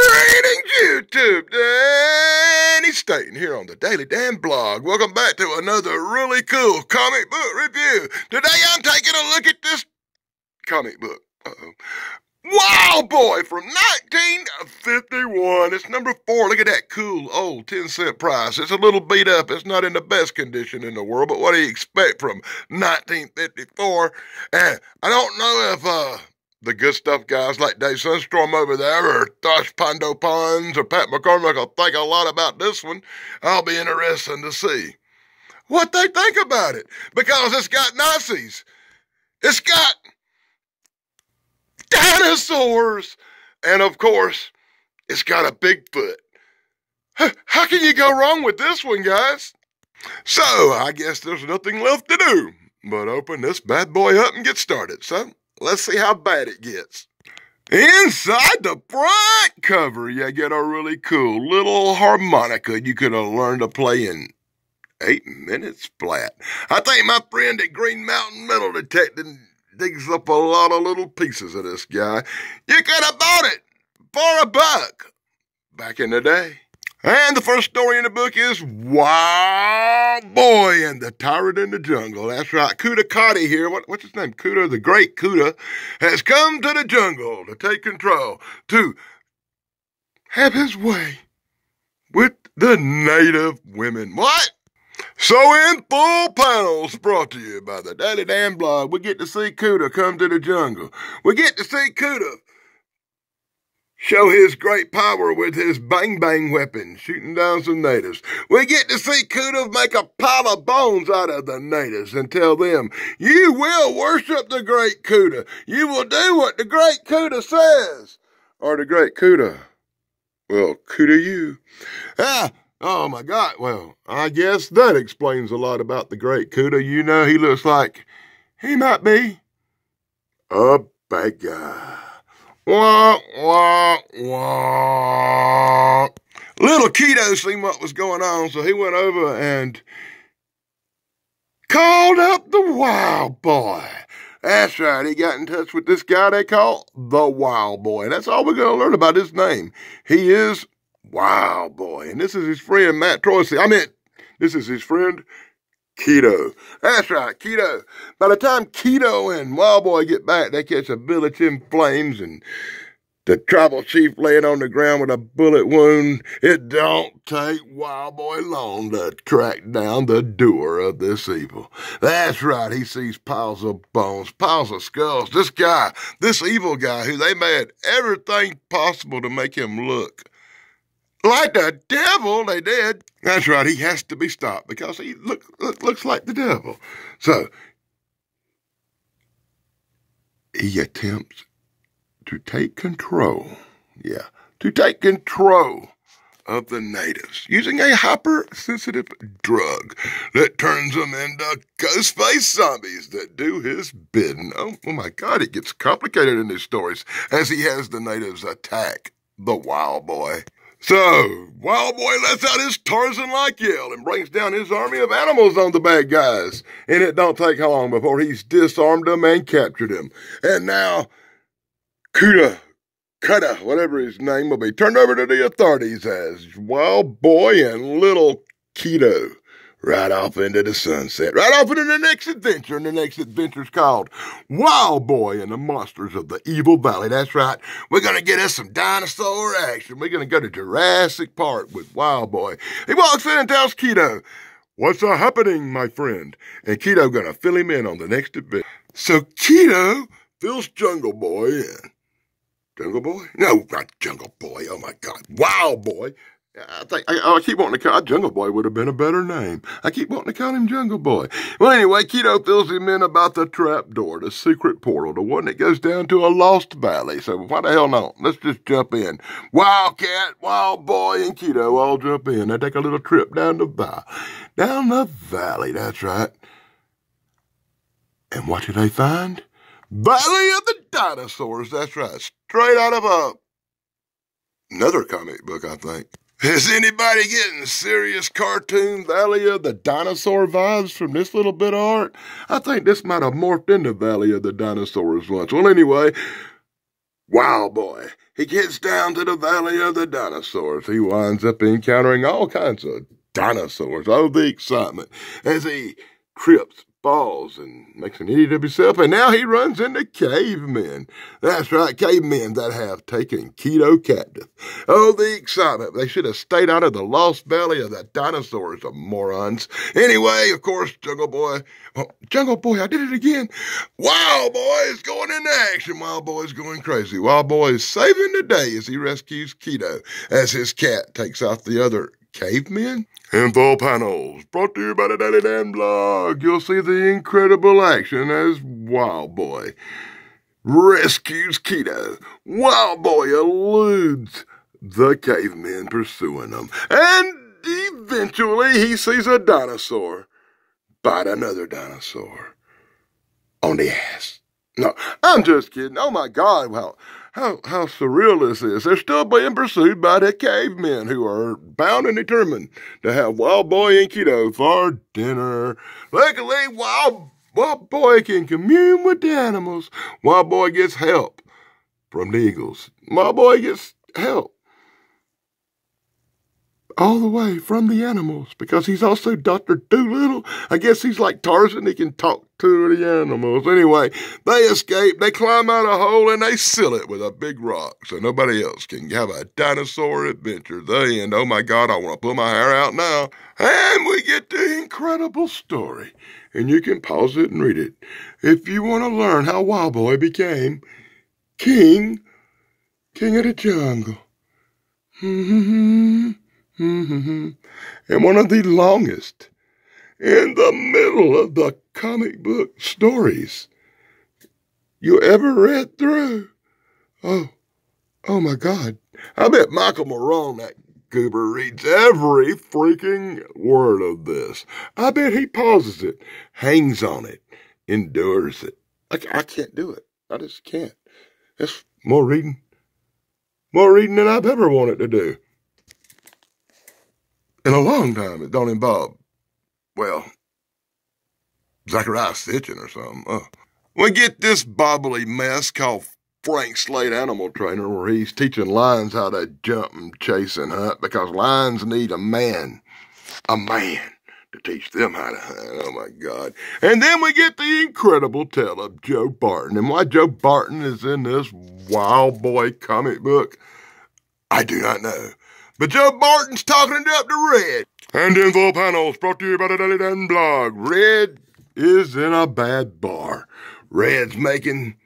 Greetings, YouTube. Danny Staten here on the Daily Dan Blog. Welcome back to another really cool comic book review. Today I'm taking a look at this comic book. Wow Boy from 1951. It's number 4. Look at that cool old 10-cent price. It's a little beat up. It's not in the best condition in the world, but what do you expect from 1954? And I don't know if the good stuff guys like Dave Sunstorm over there or Tosh Pondo Pons or Pat McCormick will think a lot about this one. I'll be interested to see what they think about it, because it's got Nazis. It's got dinosaurs. And of course, it's got a Bigfoot. How can you go wrong with this one, guys? So, I guess there's nothing left to do but open this bad boy up and get started. So, let's see how bad it gets. Inside the front cover, you get a really cool little harmonica you could have learned to play in 8 minutes flat. I think my friend at Green Mountain Metal Detecting digs up a lot of little pieces of this guy. You could have bought it for $1 back in the day. And the first story in the book is Wild Boy and the Tyrant in the Jungle. That's right, Kuda Kati here. What's his name? Kuda, the great Kuda, has come to the jungle to take control, to have his way with the native women. What? So in full panels brought to you by the Daily Dan Blog, we get to see Kuda come to the jungle. We get to see Kuda show his great power with his bang-bang weapon, shooting down some natives. We get to see Kuda make a pile of bones out of the natives and tell them, you will worship the great Kuda. You will do what the great Kuda says. Or the great Kuda will Kuda you. Oh my God. Well, I guess that explains a lot about the great Kuda. You know, he looks like he might be a bad guy. Wah, wah, wah. Little Keto seen what was going on, so he went over and called up the Wild Boy. That's right, he got in touch with this guy they call the Wild Boy. And that's all we're going to learn about his name. He is Wild Boy. And this is his friend Matt Troisi. This is his friend Keto. That's right, Keto. By the time Keto and Wild Boy get back, they catch a village in flames and the tribal chief laying on the ground with a bullet wound. It don't take Wild Boy long to track down the doer of this evil. That's right, he sees piles of bones, piles of skulls. This guy, this evil guy who they made everything possible to make him look like the devil, they did. That's right, he has to be stopped because he looks like the devil. So, he attempts to take control, to take control of the natives using a hypersensitive drug that turns them into ghost-faced zombies that do his bidding. Oh my God, it gets complicated in these stories as he has the natives attack the Wild Boy. So, Wild Boy lets out his Tarzan-like yell and brings down his army of animals on the bad guys. And it don't take long before he's disarmed them and captured them. And now, Kuda, whatever his name will be, turned over to the authorities as Wild Boy and Little Keto. Right off into the sunset, right off into the next adventure, and the next adventure's called Wild Boy and the Monsters of the Evil Valley. That's right, we're going to get us some dinosaur action. We're going to go to Jurassic Park with Wild Boy. He walks in and tells Keto, what's happening, my friend? And Keto going to fill him in on the next adventure. So Keto fills Jungle Boy in. Jungle Boy? No, not Jungle Boy. Oh my God, Wild Boy. I keep wanting to call Jungle Boy would have been a better name. I keep wanting to call him Jungle Boy. Well, anyway, Keto fills him in about the trap door, the secret portal, the one that goes down to a lost valley. So why the hell not? Let's just jump in. Wildcat, Wild Boy, and Keto all jump in. They take a little trip down the valley. That's right. And what do they find? Valley of the Dinosaurs. That's right. Straight out of another comic book, I think. Is anybody getting serious cartoon Valley of the Dinosaur vibes from this little bit of art? I think this might have morphed into Valley of the Dinosaurs once. Well, anyway, Wild Boy. he gets down to the Valley of the Dinosaurs. He winds up encountering all kinds of dinosaurs. Oh, the excitement as he trips, falls, and makes an idiot of himself. And now he runs into cavemen. That's right, cavemen that have taken Keto captive. Oh, the excitement. They should have stayed out of the Lost Valley of the Dinosaurs, the morons. Anyway, of course, Jungle Boy, I did it again. Wild Boy is going into action. Wild Boy is going crazy. Wild Boy is saving the day as he rescues Keto, as his cat takes out the other cavemen. Info panels brought to you by the Daily Dan blog. You'll see the incredible action as Wild Boy rescues Keto. Wild Boy eludes the cavemen pursuing him. And eventually he sees a dinosaur bite another dinosaur on the ass. No, I'm just kidding. Oh my God, how surreal this is. They're still being pursued by the cavemen who are bound and determined to have Wild Boy and Keto for dinner. Luckily, Wild Boy can commune with the animals. Wild Boy gets help from the eagles. Wild Boy gets help all the way from the animals because he's also Dr. Dolittle. I guess he's like Tarzan. He can talk to the animals. Anyway, they escape. They climb out a hole and they seal it with a big rock so nobody else can have a dinosaur adventure. The end. Oh my God, I want to pull my hair out now. And we get the incredible story. And you can pause it and read it if you want to learn how Wild Boy became king of the jungle. And one of the longest in the middle of the comic book stories you ever read through. Oh my God. I bet Michael Morone, that goober, reads every freaking word of this. I bet he pauses it, hangs on it, endures it. I can't do it. I just can't. It's more reading than I've ever wanted to do. In a long time, it don't involve, well, Zachariah Sitchin or something. We get this bobbly mess called Frank Slade Animal Trainer where he's teaching lions how to jump and chase and hunt because lions need a man to teach them how to hunt. Oh, my God. And then we get the incredible tale of Joe Barton. And why Joe Barton is in this Wild Boy comic book, I do not know. But Joe Barton's talking it up to Red. And info panels brought to you by the Daily Dan blog. Red is in a bad bar. Red's making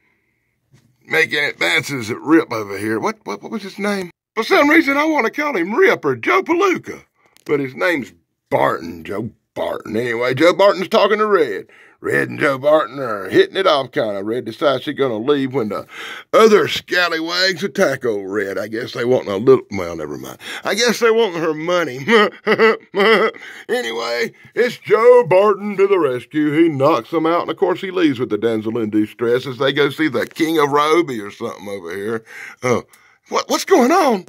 advances at Rip over here. What was his name? For some reason, I want to call him Rip or Joe Palooka. But his name's Barton, Joe Barton. Anyway, Joe Barton's talking to Red. Red and Joe Barton are hitting it off kind of. Red decides she's going to leave when the other scallywags attack old Red. I guess they want a little, well, never mind. I guess they want her money. Anyway, it's Joe Barton to the rescue. He knocks them out, and of course he leaves with the damsel in distress as they go see the King of Roby or something over here. What's going on?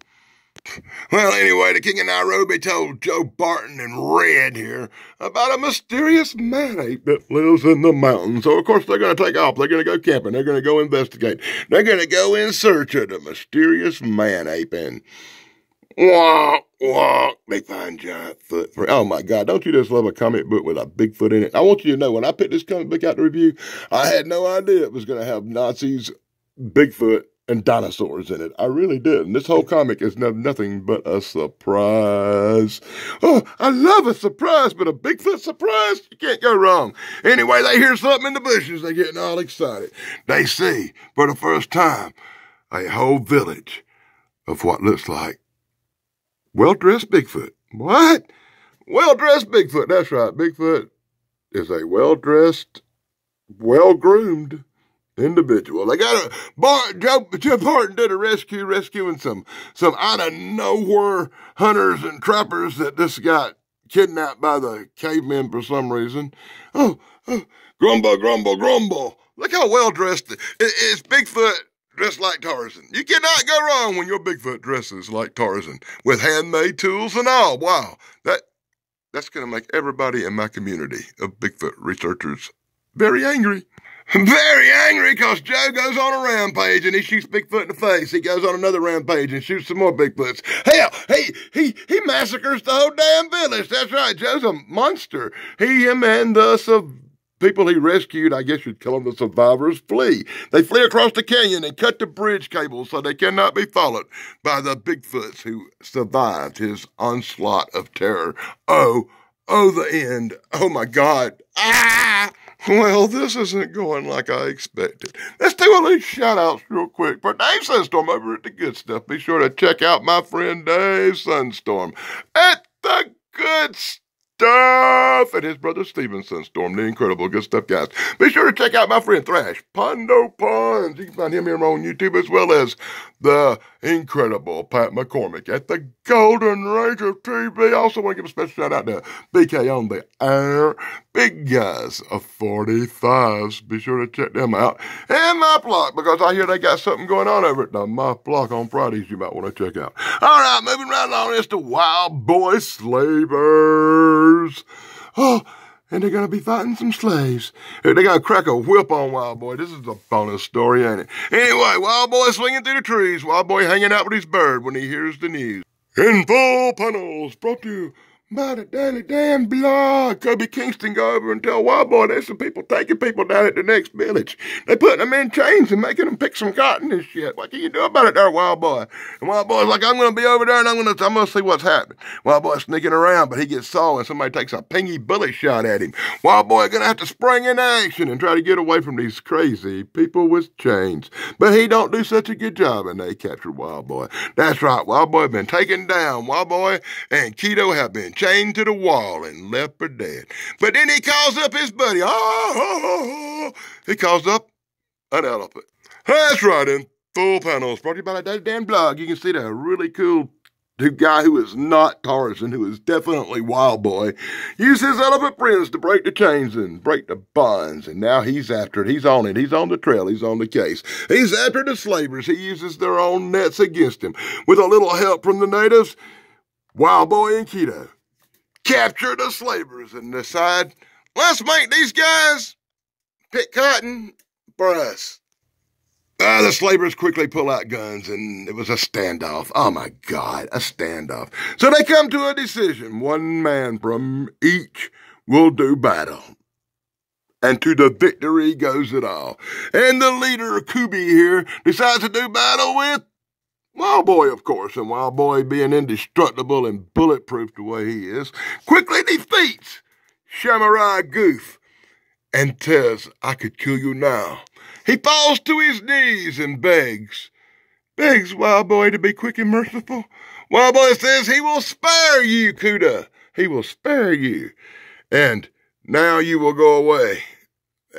Well, anyway, the King of Nairobi told Joe Barton and Red here about a mysterious man-ape that lives in the mountains. So, of course, they're going to take off. They're going to go camping. They're going to go investigate. They're going to go in search of the mysterious man-ape. And they find giant foot. Oh, my God. Don't you just love a comic book with a Bigfoot in it? I want you to know, when I picked this comic book out to review, I had no idea it was going to have Nazis, Bigfoot, and dinosaurs in it. I really did. And this whole comic is nothing but a surprise. Oh, I love a surprise, but a Bigfoot surprise? You can't go wrong. Anyway, they hear something in the bushes. They're getting all excited. They see, for the first time, a whole village of what looks like well-dressed Bigfoot. What? Well-dressed Bigfoot. That's right. Bigfoot is a well-dressed, well-groomed individual. They got Joe Barton did a rescuing some out of nowhere hunters and trappers that just got kidnapped by the cavemen for some reason. Oh, grumble, grumble, grumble. Look how well dressed it's Bigfoot dressed like Tarzan. You cannot go wrong when your Bigfoot dresses like Tarzan with handmade tools and all. Wow, that's going to make everybody in my community of Bigfoot researchers very angry. Very angry because Joe goes on a rampage and he shoots Bigfoot in the face. He goes on another rampage and shoots some more Bigfoots. Hell, he massacres the whole damn village. That's right, Joe's a monster. Him and the people he rescued, I guess you'd call them the survivors, flee. They flee across the canyon and cut the bridge cables so they cannot be followed by the Bigfoots who survived his onslaught of terror. Oh, the end. Oh, my God. Ah! Well, this isn't going like I expected. Let's do all these shout-outs real quick. For Dave Sunstorm over at The Good Stuff, be sure to check out my friend Dave Sunstorm at The Good Stuff. And his brother Steven Sunstorm, the incredible Good Stuff guys. Be sure to check out my friend Thrash, Pondo Puns. You can find him here on YouTube, as well as the incredible Pat McCormick at the Golden Range of TV. I also want to give a special shout out to BK on the Air. Big guys of 45s. Be sure to check them out. And My Block, because I hear they got something going on over at the My Block on Fridays you might want to check out. All right, moving right along. It's the Wild Boy Slavers. Oh, and they're going to be fighting some slaves. They're going to crack a whip on Wild Boy. This is a bonus story, ain't it? Anyway, Wild Boy swinging through the trees. Wild Boy hanging out with his bird when he hears the news. In full panels, brought to you by the Daily Damn Blog. Kobe Kingston go over and tell Wild Boy there's some people taking people down at the next village. They putting them in chains and making them pick some cotton and shit. What can you do about it there, Wild Boy? And Wild Boy's like, I'm going to be over there and I'm going to see what's happening. Wild Boy's sneaking around, but he gets saw and somebody takes a pingy bullet shot at him. Wild Boy going to have to spring into action and try to get away from these crazy people with chains. But he don't do such a good job, and they captured Wild Boy. That's right, Wild Boy been taken down. Wild Boy and Keto have been chained to the wall and left for dead. But then he calls up his buddy. He calls up an elephant. That's right, in full panels, brought to you by the Damn Blog. You can see that really cool guy who is not Tarzan, who is definitely Wild Boy, use his elephant friends to break the chains and break the bonds. And now he's after it. He's on it. He's on the trail. He's on the case. He's after the slavers. He uses their own nets against him. With a little help from the natives, Wild Boy and Keto capture the slavers and decide, let's make these guys pick cotton for us. The slavers quickly pull out guns, and it was a standoff. Oh, my God, a standoff. So they come to a decision. One man from each will do battle. And to the victory goes it all. And the leader, Kubi here, decides to do battle with Wild Boy, of course, and Wild Boy, being indestructible and bulletproof the way he is, quickly defeats Samurai Goof and says, I could kill you now. He falls to his knees and begs Wild Boy to be quick and merciful. Wild Boy says he will spare you, Kuda. He will spare you. And now you will go away,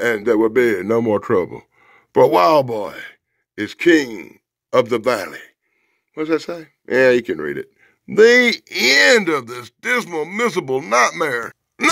and there will be no more trouble. For Wild Boy is king of the valley. What does that say? Yeah, you can read it. The end of this dismal, miserable nightmare. No,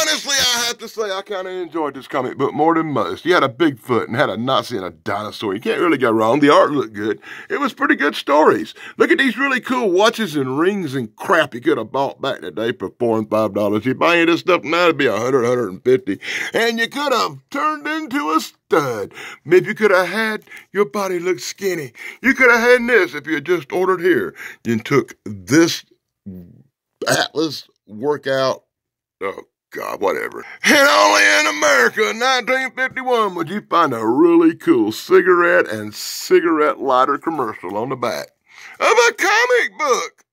honestly, I have to say I kind of enjoyed this comic book more than most. You had a Bigfoot and had a Nazi and a dinosaur. You can't really go wrong. The art looked good. It was pretty good stories. Look at these really cool watches and rings and crap you could have bought back in the day for $4 and $5. You buy any of this stuff now, it'd be $100, $150. And you could have turned into a stud. If you could have had your body look skinny. You could have had this if you had just ordered here. You took this Atlas workout. Oh, God, whatever. And only in America in 1951 would you find a really cool cigarette and cigarette lighter commercial on the back of a comic book.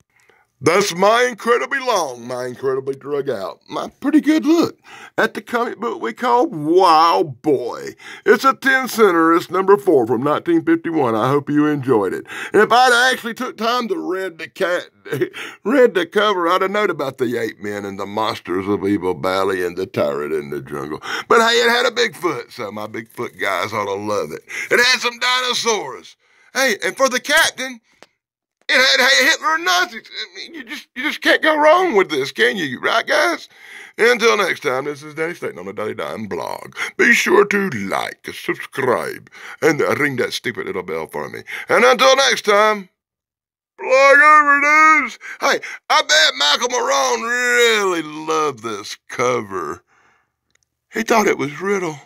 That's my incredibly long, my incredibly drug out, my pretty good look at the comic book we call Wild Boy. It's a 10-center. It's number 4 from 1951. I hope you enjoyed it. And if I'd actually took time to read the cover, I'd have known about the 8 men and the monsters of Evil Valley and the tyrant in the jungle. But hey, it had a Bigfoot, so my Bigfoot guys ought to love it. It had some dinosaurs. Hey, and for the captain, it had Hitler and Nazis. I mean, you just can't go wrong with this, can you? Right, guys? Until next time, this is Danny Staten on the Daily Dime Blog. Be sure to like, subscribe, and ring that stupid little bell for me. And until next time, blog over news. Hey, I bet Michael Moran really loved this cover. He thought it was Riddle.